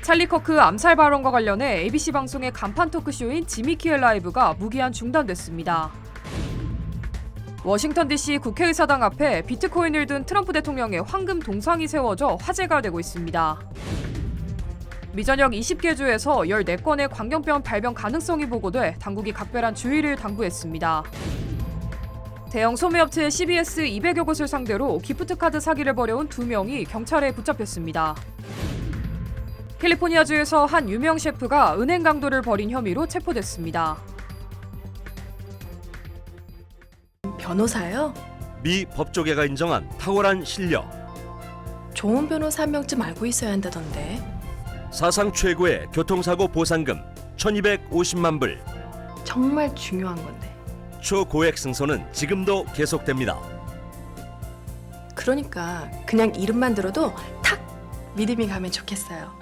찰리 커크 암살 발언과 관련해 ABC 방송의 간판 토크쇼인 지미 키엘 라이브가 무기한 중단됐습니다. 워싱턴 DC 국회의사당 앞에 비트코인을 든 트럼프 대통령의 황금 동상이 세워져 화제가 되고 있습니다. 미전역 20개 주에서 14건의 광견병 발병 가능성이 보고돼 당국이 각별한 주의를 당부했습니다. 대형 소매업체 CBS 200여 곳을 상대로 기프트카드 사기를 벌여온 2명이 경찰에 붙잡혔습니다. 캘리포니아주에서 한 유명 셰프가 은행 강도를 벌인 혐의로 체포됐습니다. 변호사요? 미 법조계가 인정한 탁월한 실력. 좋은 변호사 한 명쯤 알고 있어야 한다던데. 사상 최고의 교통사고 보상금 1,250만 불. 정말 중요한 건데. 초고액 승소는 지금도 계속됩니다. 그러니까 그냥 이름만 들어도 탁 믿음이 가면 좋겠어요.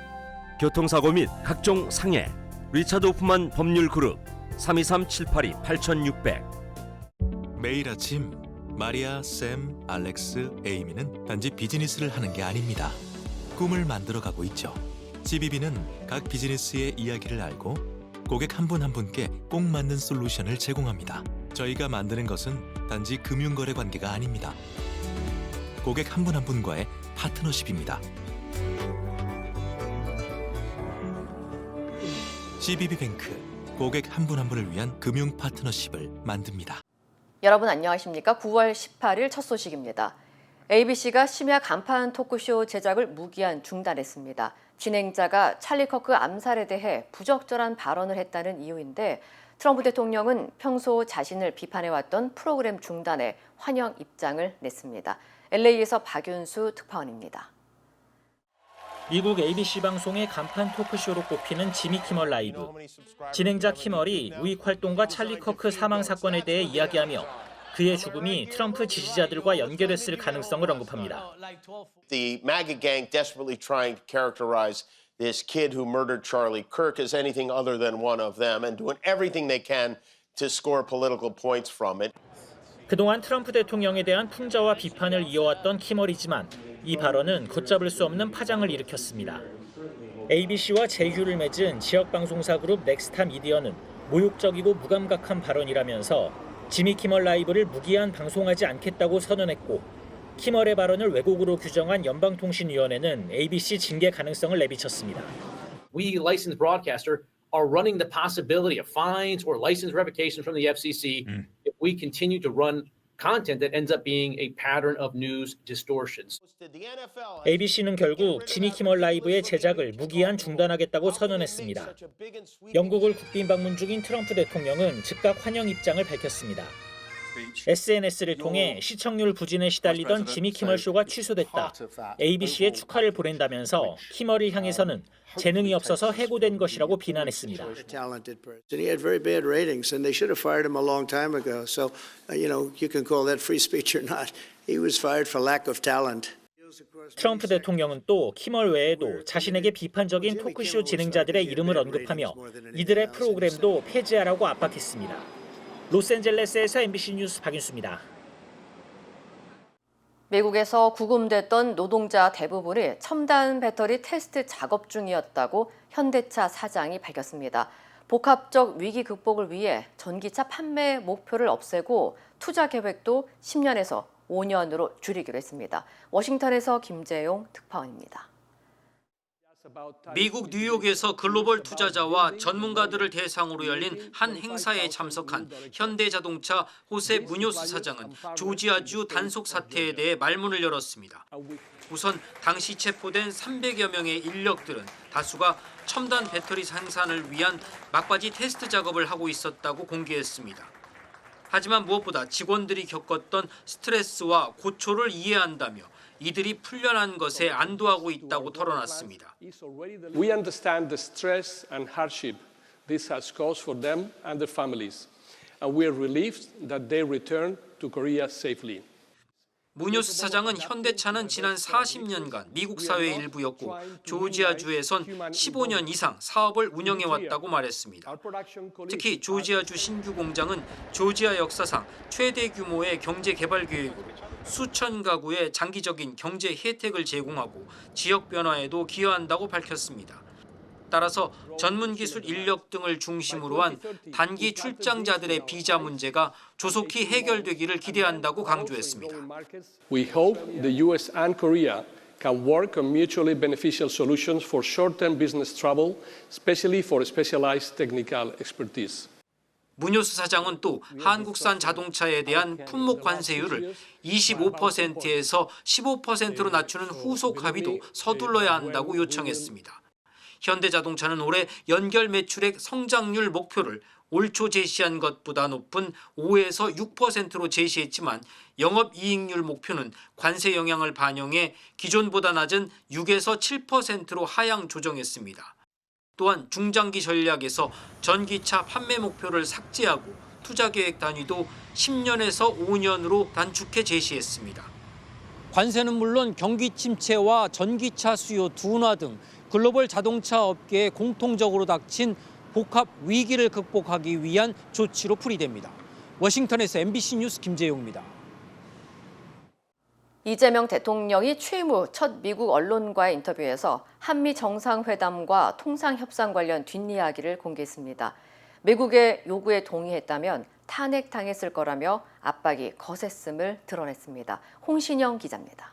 교통사고 및 각종 상해 리차드 호프만 법률그룹 323-782-8600. 매일 아침 마리아, 샘, 알렉스, 에이미는 단지 비즈니스를 하는 게 아닙니다. 꿈을 만들어가고 있죠. CBB는 각 비즈니스의 이야기를 알고 고객 한 분 한 분께 꼭 맞는 솔루션을 제공합니다. 저희가 만드는 것은 단지 금융거래 관계가 아닙니다. 고객 한 분 한 분과의 파트너십입니다. CBB뱅크, 고객 한 분 한 분을 위한 금융 파트너십을 만듭니다. 여러분 안녕하십니까? 9월 18일 첫 소식입니다. ABC가 심야 간판 토크쇼 제작을 무기한 중단했습니다. 진행자가 찰리 커크 암살에 대해 부적절한 발언을 했다는 이유인데 트럼프 대통령은 평소 자신을 비판해왔던 프로그램 중단에 환영 입장을 냈습니다. LA에서 박윤수 특파원입니다. 미국 ABC 방송의 간판 토크쇼로 꼽히는 지미 키멀 라이브. 진행자 키멀이 우익 활동가 찰리 커크 사망 사건에 대해 이야기하며 그의 죽음이 트럼프 지지자들과 연결했을 가능성을 언급합니다. The MAGA gang desperately trying to characterize this kid who murdered Charlie Kirk as anything other than one of them and doing everything they can to score political points from it. 그동안 트럼프 대통령에 대한 풍자와 비판을 이어왔던 키멀이지만 이 발언은 걷잡을 수 없는 파장을 일으켰습니다. ABC와 제휴를 맺은 지역 방송사 그룹 넥스타 미디어는 모욕적이고 무감각한 발언이라면서 지미 키멀 라이브를 무기한 방송하지 않겠다고 선언했고 키멀의 발언을 왜곡으로 규정한 연방통신위원회는 ABC 징계 가능성을 내비쳤습니다. We licensed broadcaster are running the possibility of fines or license revocations from the FCC if we continue to run content that ends up being a pattern of news distortions. ABC는 결국 지미 키멀 라이브의 제작을 무기한 중단하겠다고 선언했습니다. 영국을 국빈 방문 중인 트럼프 대통령은 즉각 환영 입장을 밝혔습니다. SNS를 통해 시청률 부진에 시달리던 지미 키멀 쇼가 취소됐다. ABC에 축하를 보낸다면서 키멀을 향해서는 재능이 없어서 해고된 것이라고 비난했습니다. He had very bad ratings and they should have fired him a long time ago. So, you can call that free speech or not. He was fired for lack of talent. 트럼프 대통령은 또 키멀 외에도 자신에게 비판적인 토크쇼 진행자들의 이름을 언급하며 이들의 프로그램도 폐지하라고 압박했습니다. 로스앤젤레스에서 MBC 뉴스 박윤수입니다. 미국에서 구금됐던 노동자 대부분이 첨단 배터리 테스트 작업 중이었다고 현대차 사장이 밝혔습니다. 복합적 위기 극복을 위해 전기차 판매 목표를 없애고 투자 계획도 10년에서 5년으로 줄이기로 했습니다. 워싱턴에서 김재용 특파원입니다. 미국 뉴욕에서 글로벌 투자자와 전문가들을 대상으로 열린 한 행사에 참석한 현대자동차 호세 무뇨스 사장은 조지아주 단속 사태에 대해 말문을 열었습니다. 우선 당시 체포된 300여 명의 인력들은 다수가 첨단 배터리 생산을 위한 막바지 테스트 작업을 하고 있었다고 공개했습니다. 하지만 무엇보다 직원들이 겪었던 스트레스와 고초를 이해한다며 이들이 풀려난 것에 안도하고 있다고 털어놨습니다. We understand the stress and hardship this has caused for them and their families, and we are relieved that they return to Korea safely. 무뇨스 사장은 현대차는 지난 40년간 미국 사회의 일부였고 조지아주에선 15년 이상 사업을 운영해왔다고 말했습니다. 특히 조지아주 신규 공장은 조지아 역사상 최대 규모의 경제 개발 계획으로 수천 가구에 장기적인 경제 혜택을 제공하고 지역 변화에도 기여한다고 밝혔습니다. 따라서 전문기술 인력 등을 중심으로 한 단기 출장자들의 비자 문제가 조속히 해결되기를 기대한다고 강조했습니다. We hope the US and Korea can work on mutually beneficial solutions for short-term business travel, especially for specialized technical expertise. 무뇨스 사장은 또 한국산 자동차에 대한 품목 관세율을 25%에서 15%로 낮추는 후속 합의도 서둘러야 한다고 요청했습니다. 현대자동차는 올해 연결 매출액 성장률 목표를 올 초 제시한 것보다 높은 5에서 6%로 제시했지만 영업이익률 목표는 관세 영향을 반영해 기존보다 낮은 6에서 7%로 하향 조정했습니다. 또한 중장기 전략에서 전기차 판매 목표를 삭제하고 투자 계획 단위도 10년에서 5년으로 단축해 제시했습니다. 관세는 물론 경기 침체와 전기차 수요 둔화 등 글로벌 자동차 업계에 공통적으로 닥친 복합 위기를 극복하기 위한 조치로 풀이됩니다. 워싱턴에서 MBC 뉴스 김재용입니다. 이재명 대통령이 취임 후 첫 미국 언론과의 인터뷰에서 한미 정상회담과 통상협상 관련 뒷이야기를 공개했습니다. 미국의 요구에 동의했다면 탄핵당했을 거라며 압박이 거셌음을 드러냈습니다. 홍신영 기자입니다.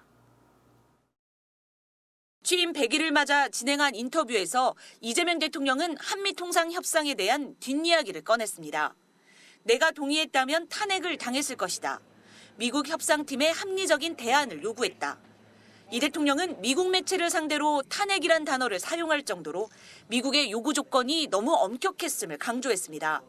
취임 100일을 맞아 진행한 인터뷰에서 이재명 대통령은 한미 통상협상에 대한 뒷이야기를 꺼냈습니다. 내가 동의했다면 탄핵을 당했을 것이다. 미국 협상팀의 합리적인 대안을 요구했다. 이 대통령은 미국 매체를 상대로 탄핵이란 단어를 사용할 정도로 미국의 요구 조건이 너무 엄격했음을 강조했습니다.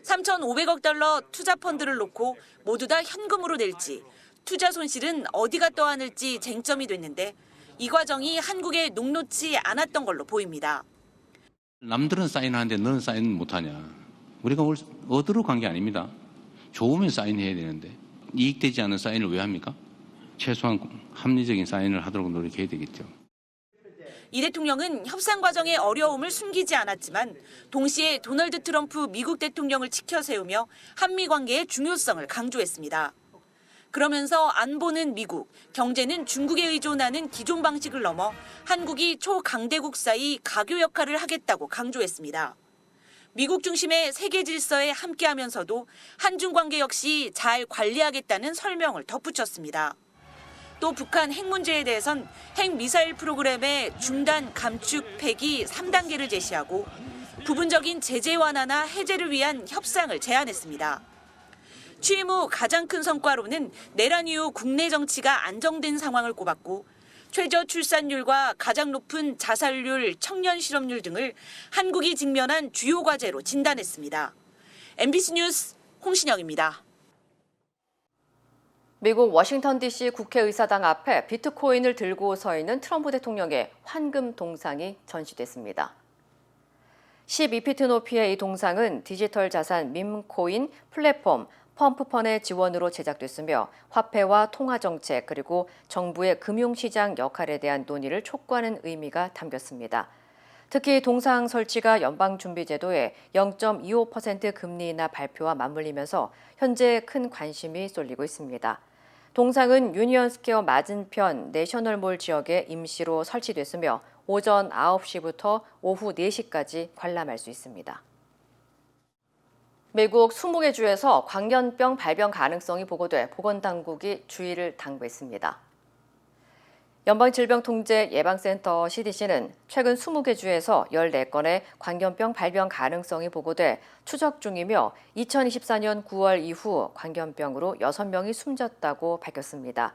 3,500억 달러 투자 펀드를 놓고 모두 다 현금으로 낼지, 투자 손실은 어디가 떠안을지 쟁점이 됐는데 이 과정이 한국에 녹록지 않았던 걸로 보입니다. 남들은 사인하는데 너는 사인 못하냐. 우리가 어디로 간 게 아닙니다. 좋으면 사인해야 되는데 이익되지 않은 사인을 왜 합니까? 최소한 합리적인 사인을 하도록 노력해야 되겠죠. 이 대통령은 협상 과정의 어려움을 숨기지 않았지만 동시에 도널드 트럼프 미국 대통령을 치켜 세우며 한미 관계의 중요성을 강조했습니다. 그러면서 안보는 미국, 경제는 중국에 의존하는 기존 방식을 넘어 한국이 초강대국 사이 가교 역할을 하겠다고 강조했습니다. 미국 중심의 세계 질서에 함께하면서도 한중 관계 역시 잘 관리하겠다는 설명을 덧붙였습니다. 또 북한 핵 문제에 대해선 핵미사일 프로그램의 중단, 감축, 폐기 3단계를 제시하고 부분적인 제재 완화나 해제를 위한 협상을 제안했습니다. 취임 후 가장 큰 성과로는 내란 이후 국내 정치가 안정된 상황을 꼽았고 최저 출산율과 가장 높은 자살률, 청년 실업률 등을 한국이 직면한 주요 과제로 진단했습니다. MBC 뉴스 홍신영입니다. 미국 워싱턴 DC 국회의사당 앞에 비트코인을 들고 서 있는 트럼프 대통령의 황금 동상이 전시됐습니다. 12피트 높이의 이 동상은 디지털 자산 밈코인 플랫폼 펌프펀의 지원으로 제작됐으며 화폐와 통화정책 그리고 정부의 금융시장 역할에 대한 논의를 촉구하는 의미가 담겼습니다. 특히 동상 설치가 연방준비제도의 0.25% 금리 인하 발표와 맞물리면서 현재 큰 관심이 쏠리고 있습니다. 동상은 유니언 스퀘어 맞은편 내셔널몰 지역에 임시로 설치됐으며 오전 9시부터 오후 4시까지 관람할 수 있습니다. 미국 20개 주에서 광견병 발병 가능성이 보고돼 보건당국이 주의를 당부했습니다. 연방질병통제예방센터 CDC는 최근 20개 주에서 14건의 광견병 발병 가능성이 보고돼 추적 중이며 2024년 9월 이후 광견병으로 6명이 숨졌다고 밝혔습니다.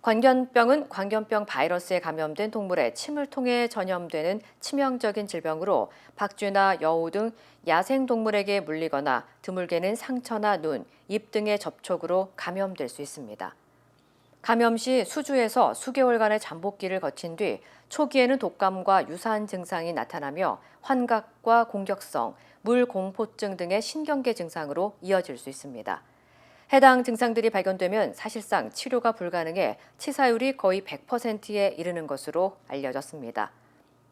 광견병은 광견병 바이러스에 감염된 동물의 침을 통해 전염되는 치명적인 질병으로 박쥐나 여우 등 야생동물에게 물리거나 드물게는 상처나 눈, 입 등의 접촉으로 감염될 수 있습니다. 감염 시 수주에서 수개월간의 잠복기를 거친 뒤 초기에는 독감과 유사한 증상이 나타나며 환각과 공격성, 물공포증 등의 신경계 증상으로 이어질 수 있습니다. 해당 증상들이 발견되면 사실상 치료가 불가능해 치사율이 거의 100%에 이르는 것으로 알려졌습니다.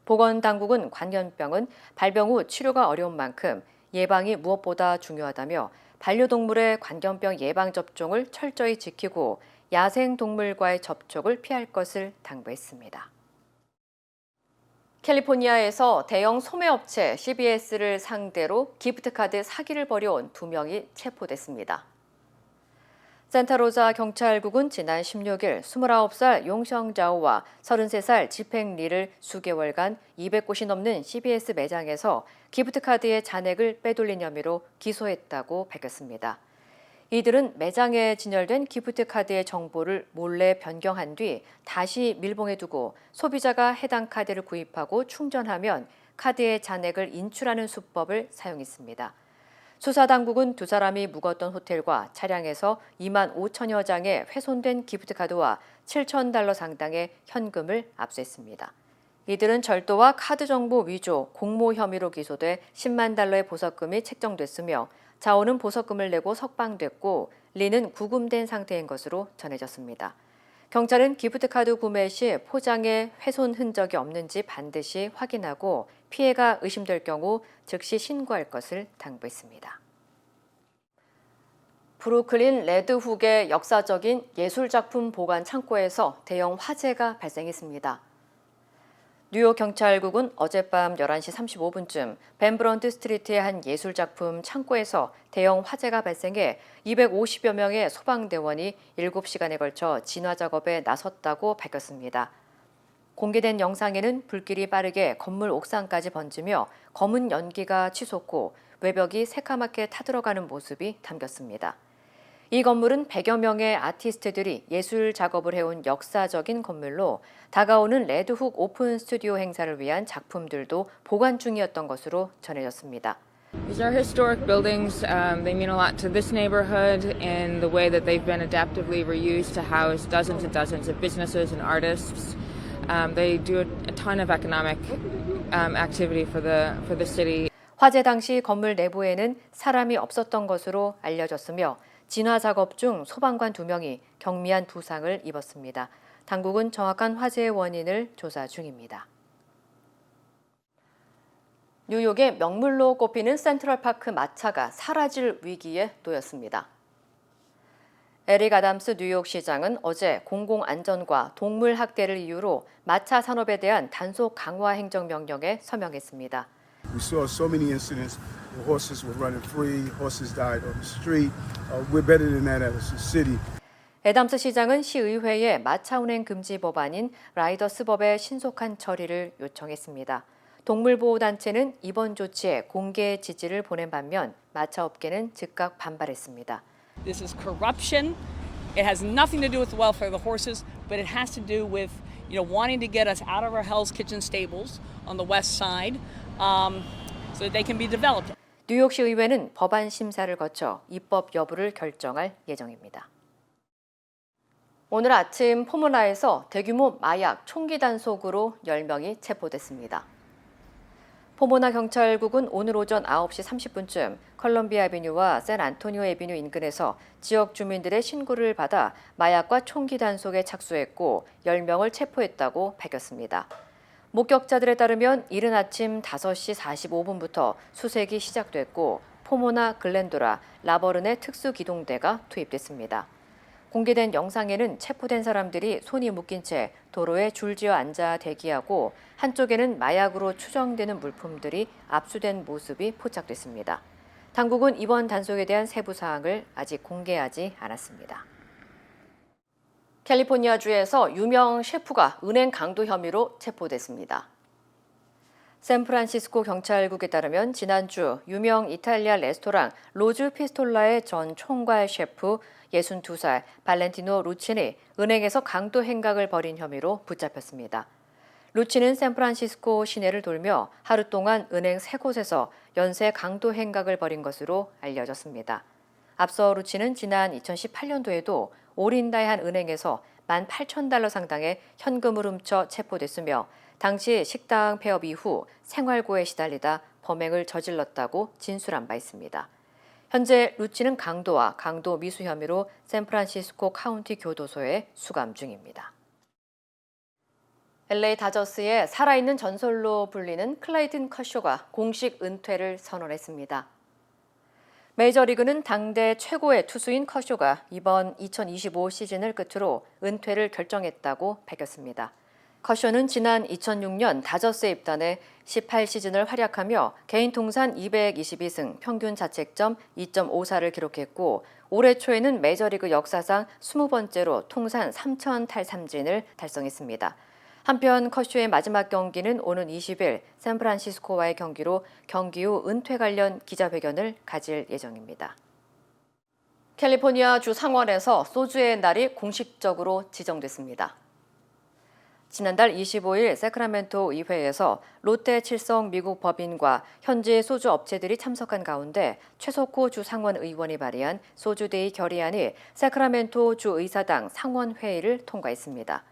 보건당국은 광견병은 발병 후 치료가 어려운 만큼 예방이 무엇보다 중요하다며 반려동물의 광견병 예방접종을 철저히 지키고 야생동물과의 접촉을 피할 것을 당부했습니다. 캘리포니아에서 대형 소매업체 CBS를 상대로 기프트카드 사기를 벌여온 2명이 체포됐습니다. 산타로자 경찰국은 지난 16일 29살 용성자오와 33살 지팽리를 수개월간 200곳이 넘는 CBS 매장에서 기프트카드의 잔액을 빼돌린 혐의로 기소했다고 밝혔습니다. 이들은 매장에 진열된 기프트카드의 정보를 몰래 변경한 뒤 다시 밀봉해 두고 소비자가 해당 카드를 구입하고 충전하면 카드의 잔액을 인출하는 수법을 사용했습니다. 수사당국은 두 사람이 묵었던 호텔과 차량에서 2만 5천여 장의 훼손된 기프트카드와 $7,000 상당의 현금을 압수했습니다. 이들은 절도와 카드 정보 위조, 공모 혐의로 기소돼 $10만 보석금이 책정됐으며 자오는 보석금을 내고 석방됐고 리는 구금된 상태인 것으로 전해졌습니다. 경찰은 기프트카드 구매 시 포장에 훼손 흔적이 없는지 반드시 확인하고 피해가 의심될 경우 즉시 신고할 것을 당부했습니다. 브루클린 레드훅의 역사적인 예술작품 보관 창고에서 대형 화재가 발생했습니다. 뉴욕 경찰국은 어젯밤 11시 35분쯤 벤브런트 스트리트의 한 예술작품 창고에서 대형 화재가 발생해 250여 명의 소방대원이 7시간에 걸쳐 진화 작업에 나섰다고 밝혔습니다. 공개된 영상에는 불길이 빠르게 건물 옥상까지 번지며 검은 연기가 치솟고 외벽이 새카맣게 타들어가는 모습이 담겼습니다. 이 건물은 100여 명의 아티스트들이 예술 작업을 해온 역사적인 건물로 다가오는 레드훅 오픈 스튜디오 행사를 위한 작품들도 보관 중이었던 것으로 전해졌습니다. These are historic buildings. They mean a lot to this neighborhood in the way that they've been adaptively reused to house dozens and dozens of businesses and artists. They do a ton of economic activity for the city. 화재 당시 건물 내부에는 사람이 없었던 것으로 알려졌으며 진화 작업 중 소방관 2명이 경미한 부상을 입었습니다. 당국은 정확한 화재의 원인을 조사 중입니다. 뉴욕의 명물로 꼽히는 센트럴파크 마차가 사라질 위기에 놓였습니다. 에릭 아담스 뉴욕시장은 어제 공공안전과 동물 학대를 이유로 마차 산업에 대한 단속 강화 행정명령에 서명했습니다. We saw so many incidents where horses were running free, horses died on the street. We're better than that as a city. 애담스 시장은 시의회에 마차 운행 금지 법안인 라이더스법의 신속한 처리를 요청했습니다. 동물보호단체는 이번 조치에 공개 지지를 보낸 반면 마차업계는 즉각 반발했습니다. This is corruption. It has nothing to do with the welfare of the horses, but it has to do with, wanting to get us out of our Hell's Kitchen stables on the west side, so that they can be developed. 뉴욕시 의회는 법안 심사를 거쳐 입법 여부를 결정할 예정입니다. 오늘 아침 포모나에서 대규모 마약 총기 단속으로 10명이 체포됐습니다. 포모나 경찰국은 오늘 오전 9시 30분쯤 컬럼비아 애비뉴와 샌안토니오 애비뉴 인근에서 지역 주민들의 신고를 받아 마약과 총기 단속에 착수했고 10명을 체포했다고 밝혔습니다. 목격자들에 따르면 이른 아침 5시 45분부터 수색이 시작됐고 포모나 글렌도라, 라버른의 특수기동대가 투입됐습니다. 공개된 영상에는 체포된 사람들이 손이 묶인 채 도로에 줄지어 앉아 대기하고 한쪽에는 마약으로 추정되는 물품들이 압수된 모습이 포착됐습니다. 당국은 이번 단속에 대한 세부 사항을 아직 공개하지 않았습니다. 캘리포니아주에서 유명 셰프가 은행 강도 혐의로 체포됐습니다. 샌프란시스코 경찰국에 따르면 지난주 유명 이탈리아 레스토랑 로즈 피스톨라의 전 총괄 셰프 62살 발렌티노 루치니 은행에서 강도 행각을 벌인 혐의로 붙잡혔습니다. 루치는 샌프란시스코 시내를 돌며 하루 동안 은행 3곳에서 연쇄 강도 행각을 벌인 것으로 알려졌습니다. 앞서 루치는 지난 2018년도에도 오린다의 한 은행에서 $18,000 상당의 현금을 훔쳐 체포됐으며 당시 식당 폐업 이후 생활고에 시달리다 범행을 저질렀다고 진술한 바 있습니다. 현재 루치는 강도와 강도 미수 혐의로 샌프란시스코 카운티 교도소에 수감 중입니다. LA 다저스의 살아있는 전설로 불리는 클레이튼 커쇼가 공식 은퇴를 선언했습니다. 메이저리그는 당대 최고의 투수인 커쇼가 이번 2025 시즌을 끝으로 은퇴를 결정했다고 밝혔습니다. 커쇼는 지난 2006년 다저스에 입단해 18시즌을 활약하며 개인 통산 222승, 평균 자책점 2.54를 기록했고 올해 초에는 메이저리그 역사상 20번째로 통산 3,000 탈삼진을 달성했습니다. 한편 커쇼의 마지막 경기는 오는 20일 샌프란시스코와의 경기로 경기 후 은퇴 관련 기자회견을 가질 예정입니다. 캘리포니아 주 상원에서 소주의 날이 공식적으로 지정됐습니다. 지난달 25일 세크라멘토 의회에서 롯데 칠성 미국 법인과 현지 소주 업체들이 참석한 가운데 최석호 주 상원 의원이 발의한 소주데이 결의안이 세크라멘토 주 의사당 상원 회의를 통과했습니다.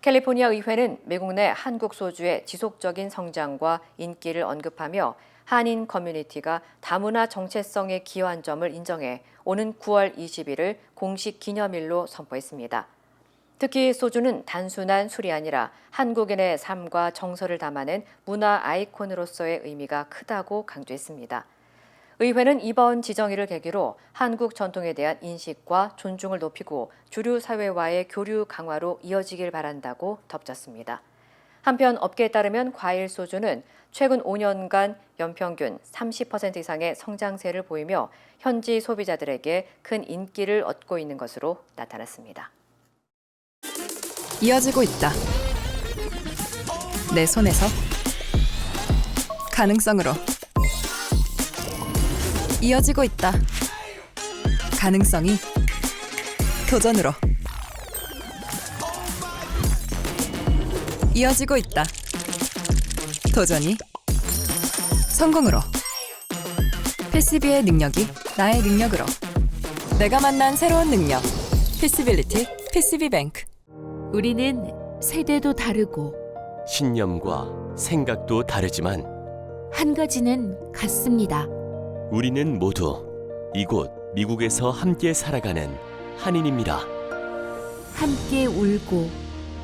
캘리포니아 의회는 미국 내 한국 소주의 지속적인 성장과 인기를 언급하며 한인 커뮤니티가 다문화 정체성에 기여한 점을 인정해 오는 9월 20일을 공식 기념일로 선포했습니다. 특히 소주는 단순한 술이 아니라 한국인의 삶과 정서를 담아낸 문화 아이콘으로서의 의미가 크다고 강조했습니다. 의회는 이번 지정일을 계기로 한국 전통에 대한 인식과 존중을 높이고 주류 사회와의 교류 강화로 이어지길 바란다고 덧붙였습니다. 한편 업계에 따르면 과일 소주는 최근 5년간 연평균 30% 이상의 성장세를 보이며 현지 소비자들에게 큰 인기를 얻고 있는 것으로 나타났습니다. 이어지고 있다. 내 손에서 가능성으로 이어지고 있다. 가능성이 도전으로 이어지고 있다. 도전이 성공으로. 필시비의 능력이 나의 능력으로. 내가 만난 새로운 능력. 필시빌리티 필시비뱅크. 우리는 세대도 다르고 신념과 생각도 다르지만 한 가지는 같습니다. 우리는 모두 이곳 미국에서 함께 살아가는 한인입니다. 함께 울고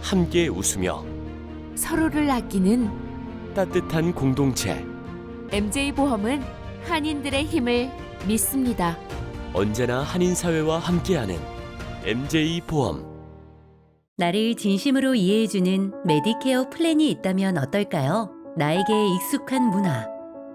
함께 웃으며 서로를 아끼는 따뜻한 공동체. MJ보험은 한인들의 힘을 믿습니다. 언제나 한인 사회와 함께하는 MJ보험. 나를 진심으로 이해해주는 메디케어 플랜이 있다면 어떨까요? 나에게 익숙한 문화,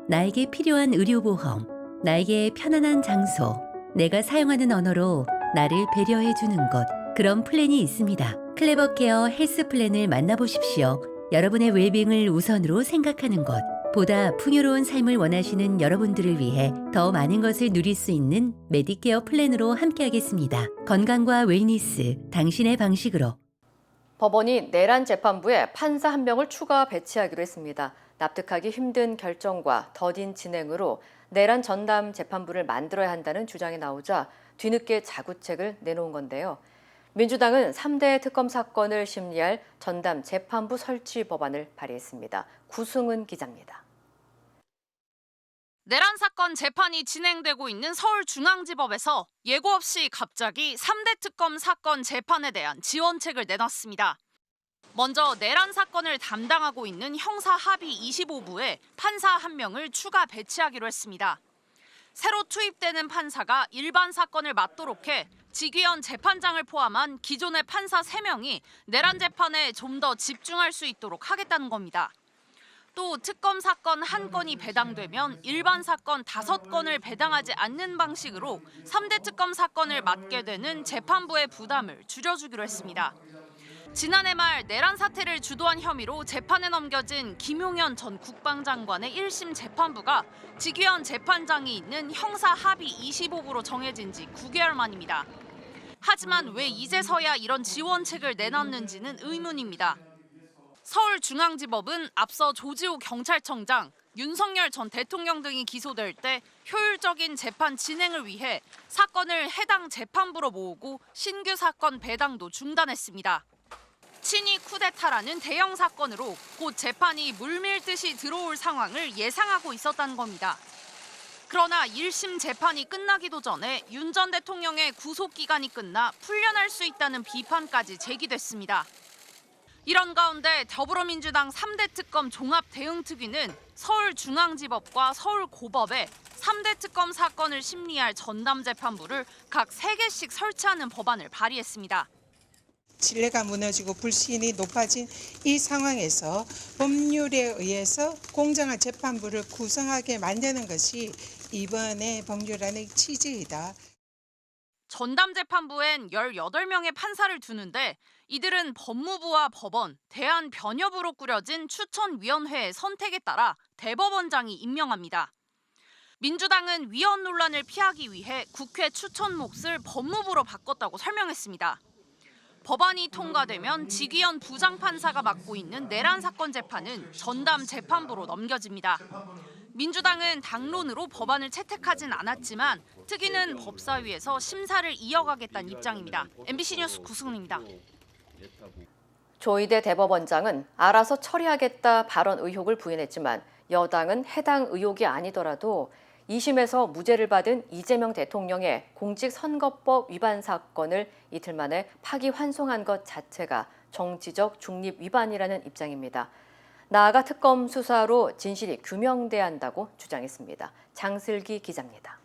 나에게 필요한 의료보험, 나에게 편안한 장소, 내가 사용하는 언어로 나를 배려해주는 곳, 그런 플랜이 있습니다. 클레버케어 헬스 플랜을 만나보십시오. 여러분의 웰빙을 우선으로 생각하는 곳, 보다 풍요로운 삶을 원하시는 여러분들을 위해 더 많은 것을 누릴 수 있는 메디케어 플랜으로 함께하겠습니다. 건강과 웰니스, 당신의 방식으로. 법원이 내란 재판부에 판사 1명을 추가 배치하기로 했습니다. 납득하기 힘든 결정과 더딘 진행으로 내란 전담 재판부를 만들어야 한다는 주장이 나오자 뒤늦게 자구책을 내놓은 건데요. 민주당은 3대 특검 사건을 심리할 전담 재판부 설치 법안을 발의했습니다. 구승은 기자입니다. 내란 사건 재판이 진행되고 있는 서울중앙지법에서 예고 없이 갑자기 3대 특검 사건 재판에 대한 지원책을 내놨습니다. 먼저 내란 사건을 담당하고 있는 형사합의 25부에 판사 1명을 추가 배치하기로 했습니다. 새로 투입되는 판사가 일반 사건을 맡도록 해 직위원 재판장을 포함한 기존의 판사 3명이 내란 재판에 좀 더 집중할 수 있도록 하겠다는 겁니다. 또 특검 사건 1건이 배당되면 일반 사건 5건을 배당하지 않는 방식으로 3대 특검 사건을 맡게 되는 재판부의 부담을 줄여주기로 했습니다. 지난해 말 내란 사태를 주도한 혐의로 재판에 넘겨진 김용현 전 국방장관의 1심 재판부가 직위원 재판장이 있는 형사합의 25부로 정해진 지 9개월 만입니다. 하지만 왜 이제서야 이런 지원책을 내놨는지는 의문입니다. 서울중앙지법은 앞서 조지호 경찰청장, 윤석열 전 대통령 등이 기소될 때 효율적인 재판 진행을 위해 사건을 해당 재판부로 모으고 신규 사건 배당도 중단했습니다. 친위 쿠데타라는 대형 사건으로 곧 재판이 물밀듯이 들어올 상황을 예상하고 있었다는 겁니다. 그러나 1심 재판이 끝나기도 전에 윤 전 대통령의 구속기간이 끝나 풀려날 수 있다는 비판까지 제기됐습니다. 이런 가운데 더불어민주당 3대 특검 종합대응특위는 서울중앙지법과 서울고법에 3대 특검 사건을 심리할 전담재판부를 각 3개씩 설치하는 법안을 발의했습니다. 신뢰가 무너지고 불신이 높아진 이 상황에서 법률에 의해서 공정한 재판부를 구성하게 만드는 것이 이번의 법률안의 취지이다. 전담재판부엔 18명의 판사를 두는데 이들은 법무부와 법원, 대한변협으로 꾸려진 추천위원회의 선택에 따라 대법원장이 임명합니다. 민주당은 위헌 논란을 피하기 위해 국회 추천 몫을 법무부로 바꿨다고 설명했습니다. 법안이 통과되면 지귀현 부장판사가 맡고 있는 내란 사건 재판은 전담 재판부로 넘겨집니다. 민주당은 당론으로 법안을 채택하진 않았지만 특위는 법사위에서 심사를 이어가겠다는 입장입니다. MBC 뉴스 구승훈입니다. 조희대 대법원장은 알아서 처리하겠다 발언 의혹을 부인했지만 여당은 해당 의혹이 아니더라도 2심에서 무죄를 받은 이재명 대통령의 공직선거법 위반 사건을 이틀 만에 파기환송한 것 자체가 정치적 중립 위반이라는 입장입니다. 나아가 특검 수사로 진실이 규명돼야 한다고 주장했습니다. 장슬기 기자입니다.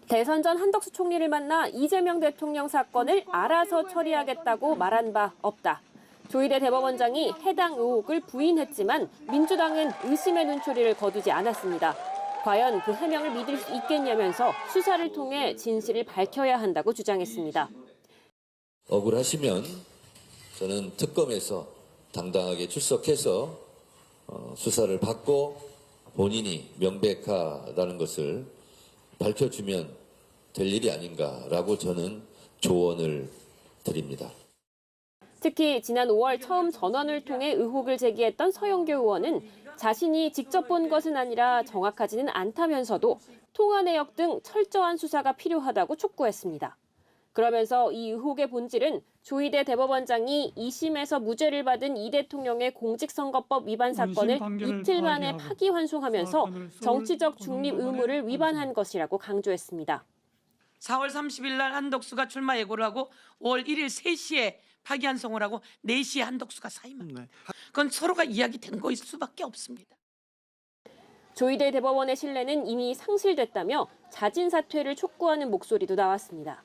대선 전 한덕수 총리를 만나 이재명 대통령 사건을 알아서 처리하겠다고 말한 바 없다. 조희대 대법원장이 해당 의혹을 부인했지만 민주당은 의심의 눈초리를 거두지 않았습니다. 과연 그 해명을 믿을 수 있겠냐면서 수사를 통해 진실을 밝혀야 한다고 주장했습니다. 억울하시면 저는 특검에서 당당하게 출석해서 수사를 받고 본인이 명백하다는 것을 밝혀주면 될 일이 아닌가라고 저는 조언을 드립니다. 특히 지난 5월 처음 전원을 통해 의혹을 제기했던 서영교 의원은 자신이 직접 본 것은 아니라 정확하지는 않다면서도 통화 내역 등 철저한 수사가 필요하다고 촉구했습니다. 그러면서 이 의혹의 본질은 조희대 대법원장이 2심에서 무죄를 받은 이 대통령의 공직선거법 위반 사건을 이틀 만에 파기환송하면서 정치적 중립 의무를 위반한 것이라고 강조했습니다. 4월 30일 날 한덕수가 출마 예고를 하고 5월 1일 3시에 파기환송을 하고 4시에 한덕수가 사임합니다. 그건 서로가 이야기된 거일 수밖에 없습니다. 조희대 대법원의 신뢰는 이미 상실됐다며 자진 사퇴를 촉구하는 목소리도 나왔습니다.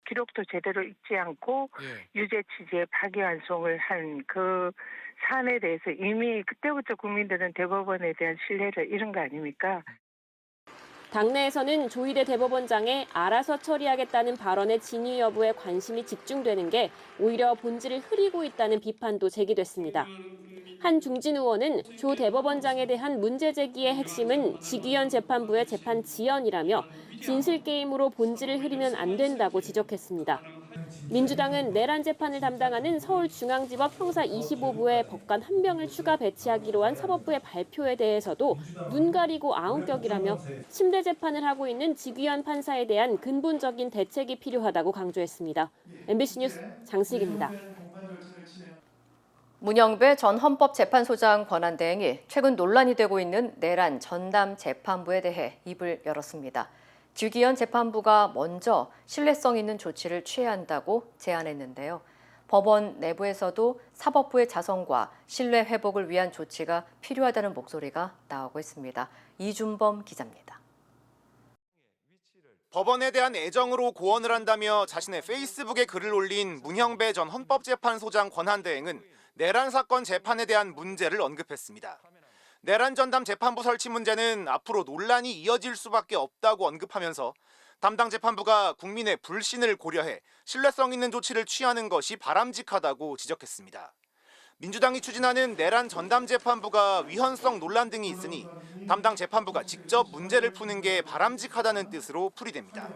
기록도 제대로 읽지 않고 유죄 취지의 파기환송을 한 그 사안에 대해서 이미 그때부터 국민들은 대법원에 대한 신뢰를 잃은 거 아닙니까? 당내에서는 조희대 대법원장의 알아서 처리하겠다는 발언의 진위 여부에 관심이 집중되는 게 오히려 본질을 흐리고 있다는 비판도 제기됐습니다. 한 중진 의원은 조 대법원장에 대한 문제 제기의 핵심은 지귀현 재판부의 재판 지연이라며 진실 게임으로 본질을 흐리면 안 된다고 지적했습니다. 민주당은 내란 재판을 담당하는 서울중앙지법 형사 25부에 법관 1명을 추가 배치하기로 한 사법부의 발표에 대해서도 눈 가리고 아웅격이라며 침대 재판을 하고 있는 지귀현 판사에 대한 근본적인 대책이 필요하다고 강조했습니다. MBC 뉴스 장슬기입니다. 문영배 전 헌법재판소장 권한대행이 최근 논란이 되고 있는 내란 전담 재판부에 대해 입을 열었습니다. 지귀현 재판부가 먼저 신뢰성 있는 조치를 취해야 한다고 제안했는데요. 법원 내부에서도 사법부의 자성과 신뢰 회복을 위한 조치가 필요하다는 목소리가 나오고 있습니다. 이준범 기자입니다. 법원에 대한 애정으로 고언을 한다며 자신의 페이스북에 글을 올린 문형배 전 헌법재판소장 권한대행은 내란 사건 재판에 대한 문제를 언급했습니다. 내란 전담 재판부 설치 문제는 앞으로 논란이 이어질 수밖에 없다고 언급하면서 담당 재판부가 국민의 불신을 고려해 신뢰성 있는 조치를 취하는 것이 바람직하다고 지적했습니다. 민주당이 추진하는 내란 전담 재판부가 위헌성 논란 등이 있으니 담당 재판부가 직접 문제를 푸는 게 바람직하다는 뜻으로 풀이됩니다.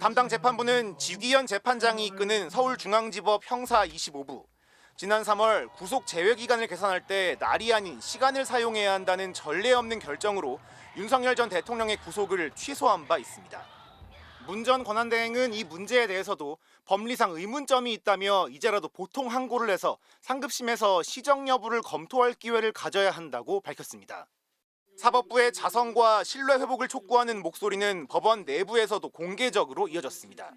담당 재판부는 지귀현 재판장이 이끄는 서울중앙지법 형사 25부, 지난 3월 구속 제외 기간을 계산할 때 날이 아닌 시간을 사용해야 한다는 전례 없는 결정으로 윤석열 전 대통령의 구속을 취소한 바 있습니다. 문 전 권한대행은 이 문제에 대해서도 법리상 의문점이 있다며 이제라도 보통 항고를 해서 상급심에서 시정 여부를 검토할 기회를 가져야 한다고 밝혔습니다. 사법부의 자성과 신뢰 회복을 촉구하는 목소리는 법원 내부에서도 공개적으로 이어졌습니다.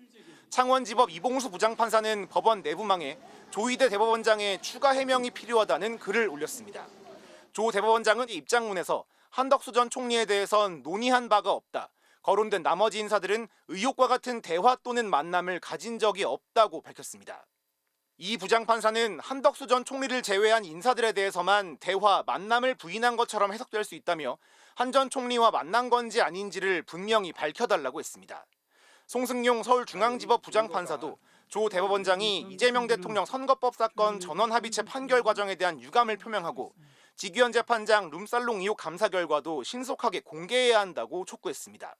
창원지법 이봉수 부장판사는 법원 내부망에 조희대 대법원장의 추가 해명이 필요하다는 글을 올렸습니다. 조 대법원장은 입장문에서 한덕수 전 총리에 대해선 논의한 바가 없다. 거론된 나머지 인사들은 의혹과 같은 대화 또는 만남을 가진 적이 없다고 밝혔습니다. 이 부장판사는 한덕수 전 총리를 제외한 인사들에 대해서만 대화, 만남을 부인한 것처럼 해석될 수 있다며 한 전 총리와 만난 건지 아닌지를 분명히 밝혀달라고 했습니다. 송승용 서울중앙지법 부장판사도 조 대법원장이 이재명 대통령 선거법 사건 전원합의체 판결 과정에 대한 유감을 표명하고 지규현 재판장 룸살롱 의혹 감사 결과도 신속하게 공개해야 한다고 촉구했습니다.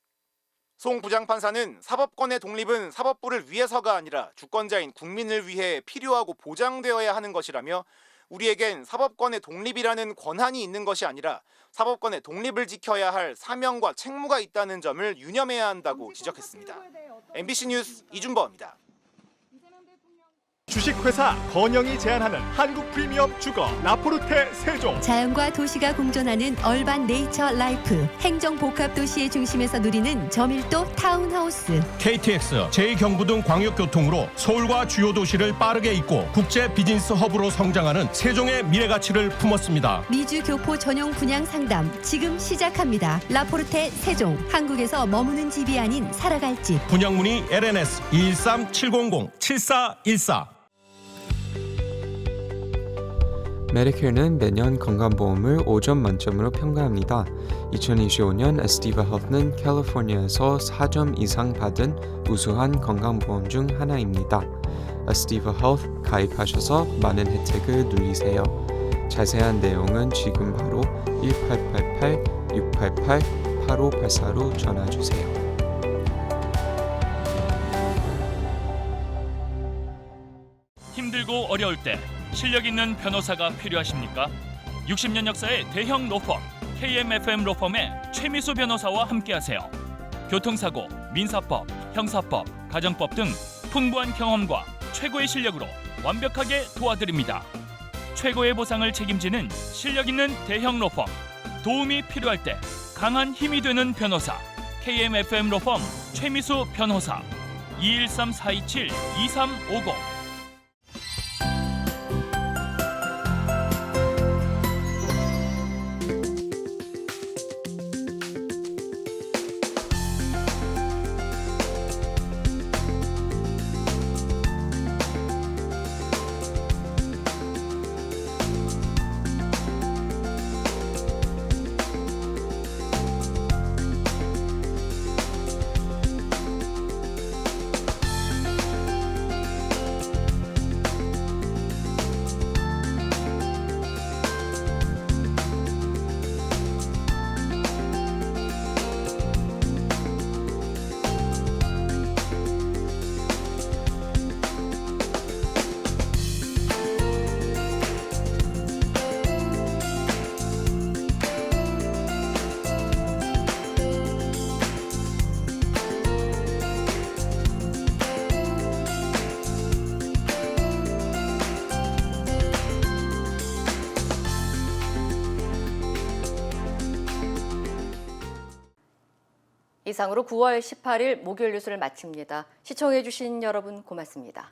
송 부장판사는 사법권의 독립은 사법부를 위해서가 아니라 주권자인 국민을 위해 필요하고 보장되어야 하는 것이라며 우리에겐 사법권의 독립이라는 권한이 있는 것이 아니라 사법권의 독립을 지켜야 할 사명과 책무가 있다는 점을 유념해야 한다고 지적했습니다. MBC 뉴스 이준범입니다. 주식회사 건영이 제안하는 한국 프리미엄 주거 라포르테 세종. 자연과 도시가 공존하는 얼반 네이처 라이프. 행정 복합 도시의 중심에서 누리는 저밀도 타운하우스. KTX, 제2경부 등 광역교통으로 서울과 주요 도시를 빠르게 잇고 국제 비즈니스 허브로 성장하는 세종의 미래 가치를 품었습니다. 미주 교포 전용 분양 상담 지금 시작합니다. 라포르테 세종. 한국에서 머무는 집이 아닌 살아갈 집. 분양 문의 LNS 213-700-7414. 메디케어는 매년 건강보험을 5점 만점으로 평가합니다. 2025년 에스티바 헬스는 캘리포니아에서 4점 이상 받은 우수한 건강보험 중 하나입니다. 에스티바 헬스 가입하셔서 많은 혜택을 누리세요. 자세한 내용은 지금 바로 1888-688-8584로 전화주세요. 힘들고 어려울 때 실력 있는 변호사가 필요하십니까? 60년 역사의 대형 로펌 KMFM 로펌의 최미수 변호사와 함께하세요. 교통사고, 민사법, 형사법, 가정법 등 풍부한 경험과 최고의 실력으로 완벽하게 도와드립니다. 최고의 보상을 책임지는 실력 있는 대형 로펌. 도움이 필요할 때 강한 힘이 되는 변호사 KMFM 로펌 최미수 변호사 213-427-2350. 이상으로 9월 18일 목요일 뉴스를 마칩니다. 시청해주신 여러분 고맙습니다.